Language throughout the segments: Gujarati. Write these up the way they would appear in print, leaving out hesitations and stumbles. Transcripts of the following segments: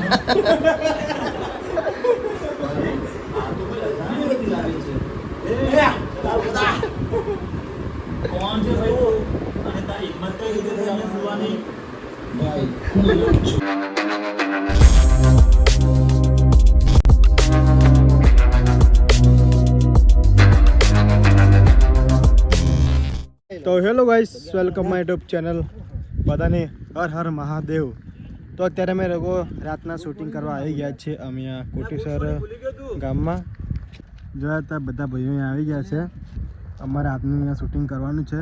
કોણ છે ભાઈ તું? અને તારી હિંમત કઈ રીતે થઈ અહીંયા સુવાની? ભાઈ તો hello guys, welcome my YouTube channel. બધાને હર હર મહાદેવ. તો અત્યારે અમે લોકો રાતના શૂટિંગ કરવા આવી ગયા છીએ અમે અહીંયા કોટેશ્વર ગામમાં. જોયા હતા બધા ભાઈઓ અહીંયા આવી ગયા છે. અમારે રાતનું અહીંયા શૂટિંગ કરવાનું છે,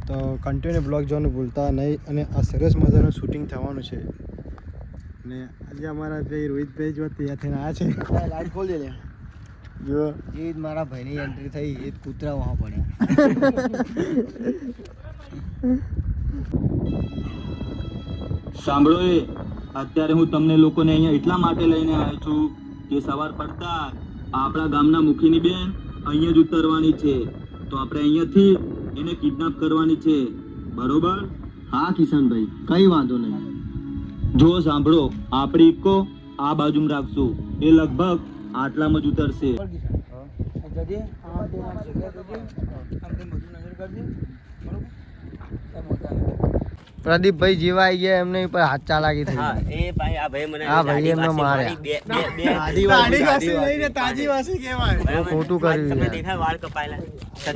તો કન્ટિન્યુ બ્લોગ જોવાનું ભૂલતા નહીં. અને આ સરસ મજાનું શૂટિંગ થવાનું છે. અને આજે અમારા ભાઈ રોહિતભાઈ જો તૈયાર થઈને આવ્યા છે. લાઈટ ખોલી લે. જો એ મારા ભાઈની એન્ટ્રી થઈ, એ કૂતરા વહાં પડ્યા. સાંભળો, એ અત્યારે હું તમને લોકોને અહીંયા એટલા માટે લઈને આવ્યો છું કે સવાર પડતા આપણા ગામના મુખીની બેન અહીંયા જ ઉતરવાની છે. તો આપણે અહીંયાથી એને કિડનેપ કરવાની છે, બરોબર? હા કિશનભાઈ, કઈ વાંધો નહીં. જો સાંભળો, આપણી ઇકો આ બાજુમાં રાખશું, એ લગભગ આટલામાં જ ઉતરશે. પ્રદીપભાઈ જેવા આવી ગયા એમને પર હાથ ચાલાકી થઈ. હા એ ભાઈ, આ ભાઈ મને આ ભાઈ એમને માર્યા. ખોટું કર્યું તમને છે. દેખાય વાળ કપાયેલા.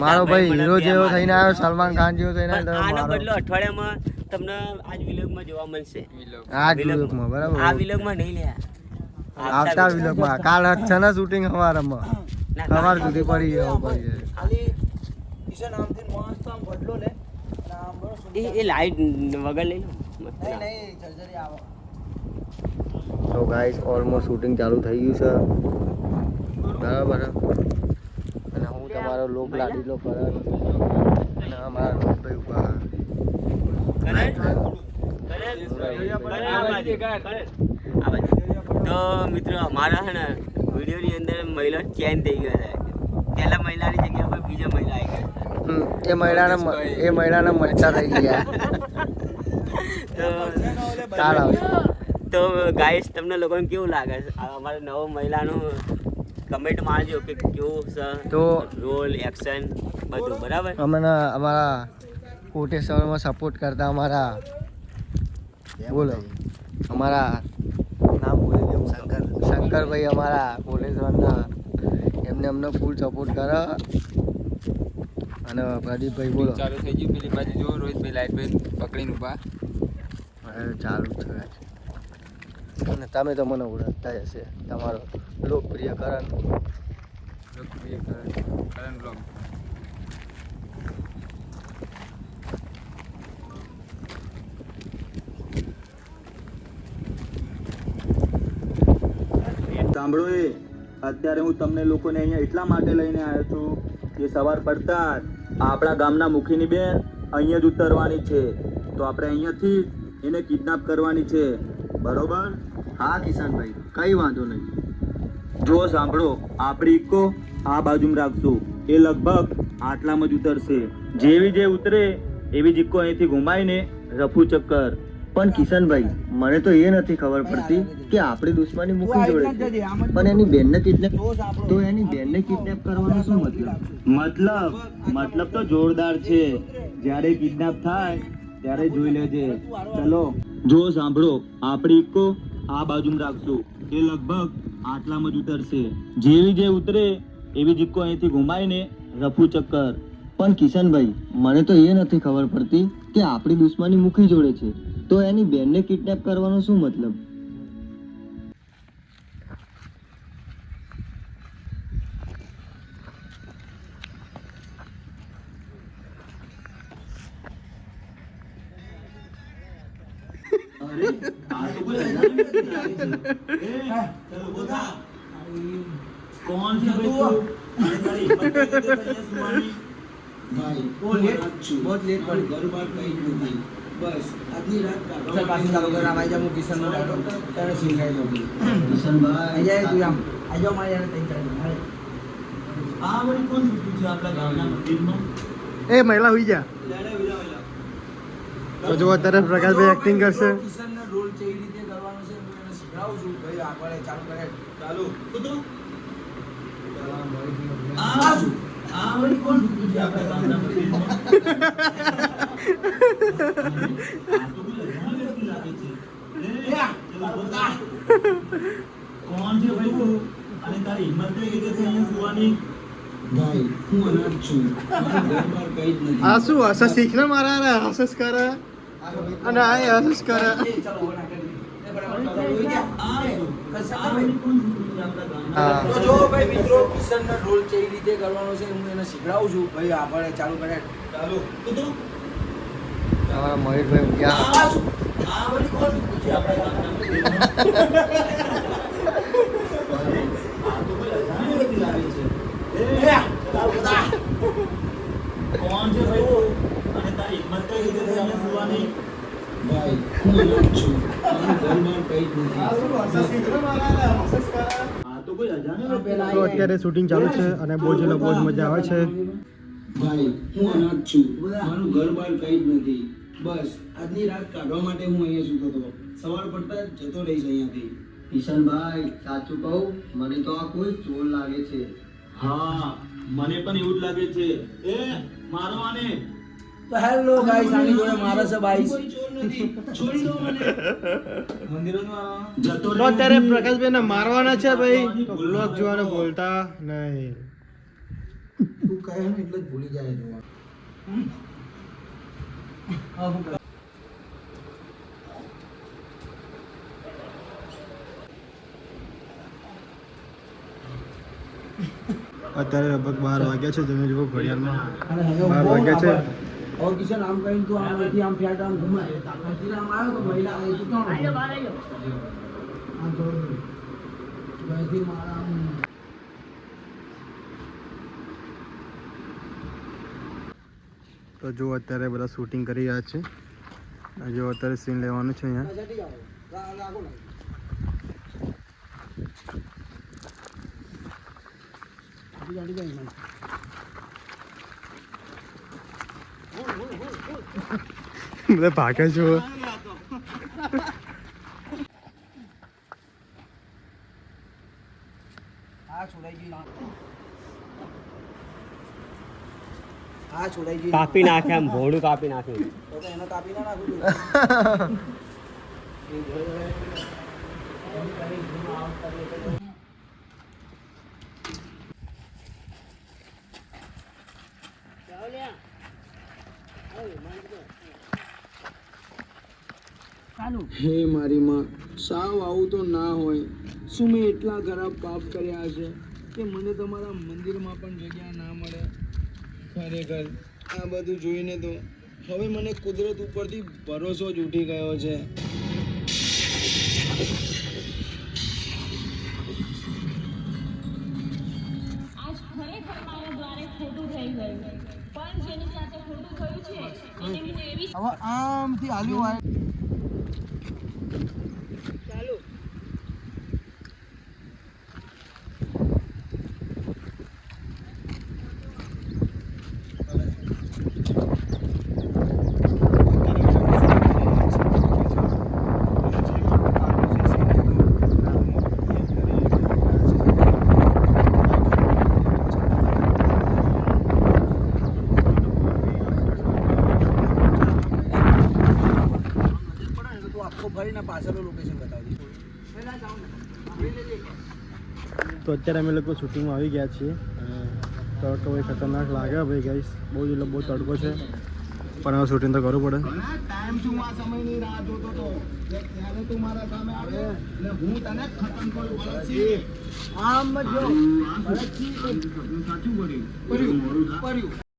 મારો ભાઈ હીરો જેવો થઈને આવ્યો, સલમાન ખાન જેવો થઈને આવ્યો. આનો બદલો અઠવાડિયામાં તમને આજ વિલોગમાં જોવા મળશે. આ જ વિલોગમાં બરાબર. આ વિલોગમાં નહીં લ્યા, આવતા વિલોગમાં. કાલ છે ને શૂટિંગ અમારામાં. સવાર સુધી પડી ગયો પડી એ લાઈટ વગર લઈ લો. તો ગાઈસ ઓલમોસ્ટ શૂટિંગ ચાલુ થઈ ગયું છે, બરાબર. અને હું તમારો લોક લાડીલો કરણ અને અમારા લોકભાઈ ઉભા. તો મિત્રો, અમારા હે ને વિડીયોની અંદર મહિલા ચેન્જ થઈ ગયો છે. પહેલા મહિલાની જગ્યા પર બીજા મહિલા આવી ગયા. એ મહિલાના મરચા થઈ ગયા. ચાલ આવે. તો ગાઈસ, તમને લોકોને કેવું લાગે છે અમારા નવો મહિલાનું? કમેન્ટ મારજો કે કેવું છે તો રોલ, એક્શન બધું, બરાબર? અમને અમારા કોટેશ્વરમાં સપોર્ટ કરતા અમારા બોલો અમારા નામ બોલી દેવું, શંકરભાઈ અમારા કોટેશ્વરના, એમને અમને ફૂલ સપોર્ટ કરે. અને પ્રદીપભાઈ બોલો. ચાલુ થઈ ગયું. પેલી બાજુ જો રોહિતભાઈ લાઈટ પકડીને ઉભા. ચાલુ છે. અને તમે તો મને ઓળખતા જ હશે, તમારો લોકપ્રિય કરણ. લોકપ્રિય કરણ બ્લોગ. સાંભળો, એ અત્યારે હું તમને લોકોને અહીંયા એટલા માટે લઈને આવ્યો છું કે સવાર પડતા આપણા ગામના મુખીની બેન અહીંયા જ ઉતરવાની છે. તો આપણે અહીંયાથી એને કિડનેપ કરવાની છે, બરોબર? હા કિશનભાઈ, કઈ વાંધો નહીં. જો સાંભળો, આપણી ઇકો આ બાજુમાં રાખશું, એ લગભગ આટલામાં જ ઉતરશે. જેવી જે ઉતરે એવી જ ઇકો અહીંથી ઘુમાઈને રફુ ચક્કર. પણ કિશનભાઈ, મને તો એ નથી ખબર પડતી કે આપણી દુશ્મની મૂકી જોડે છે, પણ એની બેનને કિડનેપ, તો એની બેનને કિડનેપ કરવાનો શું મતલબ તો જોરદાર છે. જ્યારે કિડનેપ થાય ત્યારે જોઈ લેજે. ચલો, જો સાંભળો, આપણી ઇકો આ બાજુમાં રાખશું, એ લગભગ આટલામાં જ ઉતરશે. જેવી જે ઉતરે એવી જ ઇકો અહીંથી ઘુમાઈને રફુ ચક્કર. પણ કિશનભાઈ, મને તો એ નથી ખબર પડતી કે આપણી દુશ્મની મૂકી જોડે છે, તો એની બેનને કિડનેપ કરવાનો શું મતલબ? કોણ છે ભાઈ તું? અને તારી હિંમત કઈ રીતે થઈ અહીંયા સુવાની? भाई वो लेट बहुत लेट पड़ घर बार कहीं नहीं बस आधी रात का चल पास का लोग नाम आई जा मु किशन नो डालो तेरे सिंगाई लोगी किशन भाई आ जाए तू आम आ जाओ मारे यार तई कर આ વળી કોણ જીત્યું છે આપણા ગામના મંદિરમાં? એ મહિલા હોઈ જા. તો જો અત્યારે પ્રકાશભાઈ એક્ટિંગ કરશે. કિશન નો રોલ કેવી રીતે કરવાનો છે હું એને શીખડાવું છું ભાઈ આગળ ચાલુ કરે ચાલુ કૂદો. આ શું આ વળી કોણ કૂદું છે આપણે ગામના મંદિરમાં? આ તો કોઈ અજાણ્યો વ્યક્તિ લાગે છે. કોણ છે ભાઈ તું? અને તારી હિંમત કઈ રીતે થઈ અહીંયા સુવાની? ભાઈ હું અનાથ છું મારા ઘર બહાર કઈ જ નથી. આ શું હસસ શીખને મારા રે હસસ કરે અને આ હસસ કરે. ચાલો ઓના કરી એ બરાબર ચાલુ હોય ગયા આ શું? કશા આ ભાઈ વળી કોણ કૂદું છે આપણા ગામના? હા. તો જો ભાઈ મિત્રો કિશનનો રોલ કેવી રીતે કરવાનો છે હું એને શીખડાવું છું ભાઈ આગળ ચાલુ કરે ચાલુ કૂદો. અમારા મયુરભાઈ ઊંઘ્યા. આ શું આ વળી કોણ કૂદું છે આપણા ગામના મંદિરમાં? આ તો કોઈ અજાણ્યો વ્યક્તિ લાગે છે. કોણ છે ભાઈ તું? અને તારી હિંમત કઈ રીતે થઈ અહીંયા સુવાની? ભાઈ હું અનાથ છું મારા ઘર બહાર કઈ જ નથી. આ તો કોઈ અજાણ્યો વ્યક્તિ તો અત્યારે શૂટિંગ ચાલુ છે અને બહુ જ એટલે બહુ જ મજા આવે છે. ભાઈ હું અનાથ છું મારું ઘર બહાર કઈ જ નથી. બસ આજની રાત કાઢવા માટે હું અહીંયા સૂતો હતો. સવાર પડતા જ જતો રહીશ અહીંયાથી. કિશનભાઈ સાચું કહું મને તો આ કોઈ ચોર લાગે છે. હા મને પણ એવું જ લાગે છે. એ મારો આને. તો હેલો ગાઈસ આની જોડે મારે છે બાઈસ. કોઈ ચોર નથી. છોડી દો મને. મંદિરોમાં જતો તો અત્યારે પ્રકાશભાઈને મારવાના છે ભાઈ તો બ્લોગ જોવાનું બોલતા નહીં. તું કહે ને એટલે જ ભૂલી જાય જોવા. અત્યારે લગભગ 12 વાગ્યા છે તમે જુઓ ઘડિયાળમાં અને હવે 12 વાગ્યા છે. હવે કિશન આમ કરીને તું આમ અહીંથી આમ ફ્લેટ આમ ઘુમાય અહીંથી આમ આવ્યો તો મહિલા અહીં તું કોણ આમ થોડું અહીંથી મારા આમ તો જો અત્યારે બધા શૂટિંગ કરી રહ્યા છે. જો અત્યારે સીન લેવાનું છે અહીંયા. જટી જાઓ લાગો ને જટી જાય મને બધા ભાગે છો. આ છોડાઈ ગઈ આ છોડાઈ ગઈ કાપી નાખે આમ ભોળું કાપી નાખ્યું. તો એને કાપી ના નાખું હે મારી માં સાવ આવું તો ના હોય. શું મેં એટલા ખરાબ પાપ કર્યા છે કે મને તમારા મંદિરમાં પણ જગ્યા ના મળે. ખરેખર આ બધું જોઈને તો હવે મને કુદરત ઉપરથી ભરોસો જ ઉઠી ગયો છે. આજ ખરેખર મારા દ્વારે ખોટું થઈ ગયું પણ જેની સાથે ખોટું થયું છે એને મને એવી હવે આમથી હાલ્યું હોય ફરીને પાછળનું લોકેશન બતાવજો. તો અત્યારે અમે લોકો શૂટિંગમાં આવી ગયા છીએ. તડકો ભાઈ ખતરનાક લાગે ભાઈ ગાઈસ. બહુ જ એટલે બહુ તડકો છે પણ હવે શૂટિંગ તો કરવું પડે. ટાઈમ શું આ સમયની રાહ જોતો તો ત્યારે તું મારા સામે આવે ને હું તને ખતમ કરું. ભરતસિંહ આમ જો ભરતસિંહ સાચું કર્યું.